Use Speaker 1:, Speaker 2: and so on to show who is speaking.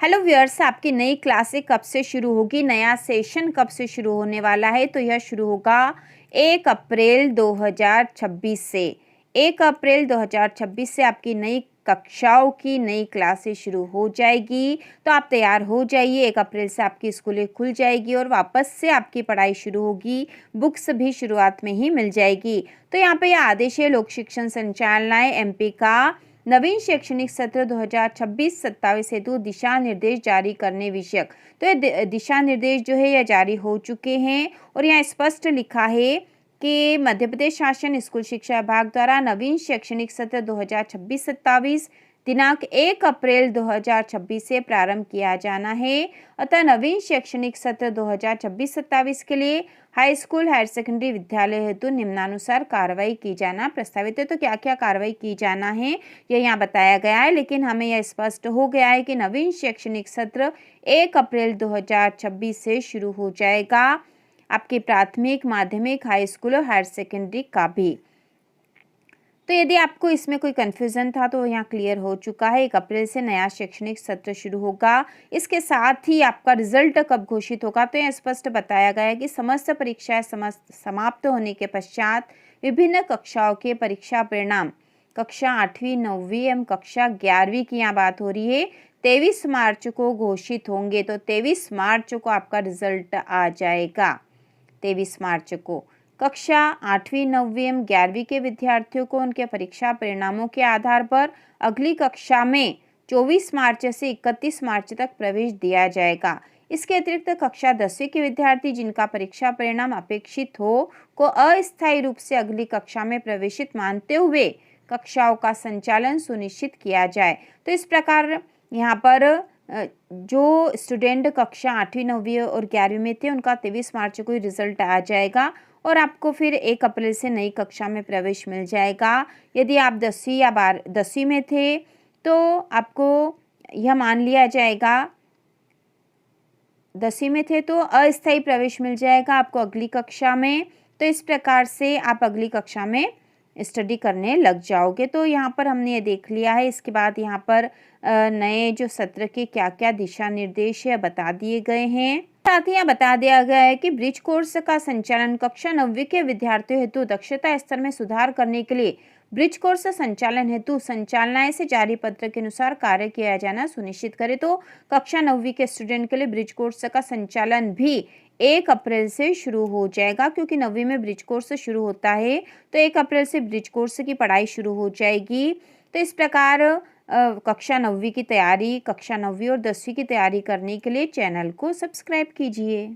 Speaker 1: Hello viewers, आपकी नई क्लासें कब से शुरू होगी, नया सेशन कब से शुरू होने वाला है? तो यह शुरू होगा 1 अप्रैल 2026 से। 1 अप्रैल 2026 से आपकी नई कक्षाओं की नई क्लासें शुरू हो जाएगी। तो आप तैयार हो जाइए। 1 अप्रैल से आपकी स्कूलें खुल जाएगी और वापस से आपकी पढ़ाई शुरू होगी। बुक्स भी शुरुआत में ही मिल जाएगी। तो यहाँ पे यह आदेश है लोक शिक्षण संचालनालय एमपी का नवीन शैक्षणिक सत्र 2026-27 हेतु दिशा निर्देश जारी करने विषयक। तो ये दिशा निर्देश जो है यह जारी हो चुके हैं और यहाँ स्पष्ट लिखा है कि मध्य प्रदेश शासन स्कूल शिक्षा विभाग द्वारा नवीन शैक्षणिक सत्र 2026-27 दिनांक 1 अप्रैल 2026 से प्रारंभ किया जाना है। अतः नवीन शैक्षणिक सत्र 2026-27 के लिए हाई स्कूल हायर सेकेंडरी विद्यालय हेतु निम्नानुसार कार्रवाई की जाना प्रस्तावित है। तो क्या क्या कार्रवाई की जाना है यह यहाँ बताया गया है, लेकिन हमें यह स्पष्ट हो गया है कि नवीन शैक्षणिक सत्र 1 अप्रैल 2026 से शुरू हो जाएगा। आपके प्राथमिक, माध्यमिक, हाई स्कूल और हायर सेकेंडरी का भी। तो यदि आपको इसमें कोई कन्फ्यूज़न था तो यहाँ क्लियर हो चुका है। 1 अप्रैल से नया शैक्षणिक सत्र शुरू होगा। इसके साथ ही आपका रिजल्ट कब घोषित होगा, तो यह स्पष्ट बताया गया है कि समस्त परीक्षाएं समाप्त होने के पश्चात विभिन्न कक्षाओं के परीक्षा परिणाम कक्षा 8वीं 9वीं एवं कक्षा 11वीं की यहाँ बात हो रही है 23 मार्च को घोषित होंगे। तो 23 मार्च को आपका रिजल्ट आ जाएगा। 23 मार्च को कक्षा 8वीं 9वीं एवं 11वीं के विद्यार्थियों को उनके परीक्षा परिणामों के आधार पर अगली कक्षा में 24 मार्च से 31 मार्च तक प्रवेश दिया जाएगा। इसके अतिरिक्त कक्षा 10वीं के विद्यार्थी जिनका परीक्षा परिणाम अपेक्षित हो को अस्थायी रूप से अगली कक्षा में प्रवेशित मानते हुए कक्षाओं का संचालन सुनिश्चित किया जाए। तो इस प्रकार यहाँ पर जो स्टूडेंट कक्षा 8वीं 9वीं और 11वीं में थे उनका 23 मार्च को ही रिजल्ट आ जाएगा और आपको फिर 1 अप्रैल से नई कक्षा में प्रवेश मिल जाएगा। यदि आप 10वीं या 10वीं में थे तो आपको यह मान लिया जाएगा, 10वीं में थे तो अस्थायी प्रवेश मिल जाएगा आपको अगली कक्षा में। तो इस प्रकार से आप अगली कक्षा में स्टडी करने लग जाओगे। तो यहाँ पर हमने ये देख लिया है। इसके बाद यहाँ पर नए जो सत्र के क्या क्या दिशा निर्देश है बता दिए गए हैं। साथ ही यहाँ बता दिया गया है कि ब्रिज कोर्स का संचालन कक्षा 9वीं के विद्यार्थियों हेतु दक्षता स्तर में सुधार करने के लिए ब्रिज कोर्स संचालन हेतु संचालनालय से जारी पत्र के अनुसार कार्य किया जाना सुनिश्चित करे। तो कक्षा 9वीं के स्टूडेंट के लिए ब्रिज कोर्स का संचालन भी 1 अप्रैल से शुरू हो जाएगा, क्योंकि 9वीं में ब्रिज कोर्स शुरू होता है। तो 1 अप्रैल से ब्रिज कोर्स की पढ़ाई शुरू हो जाएगी। तो इस प्रकार कक्षा 9वीं की तैयारी, कक्षा 9वीं और 10वीं की तैयारी करने के लिए चैनल को सब्सक्राइब कीजिए।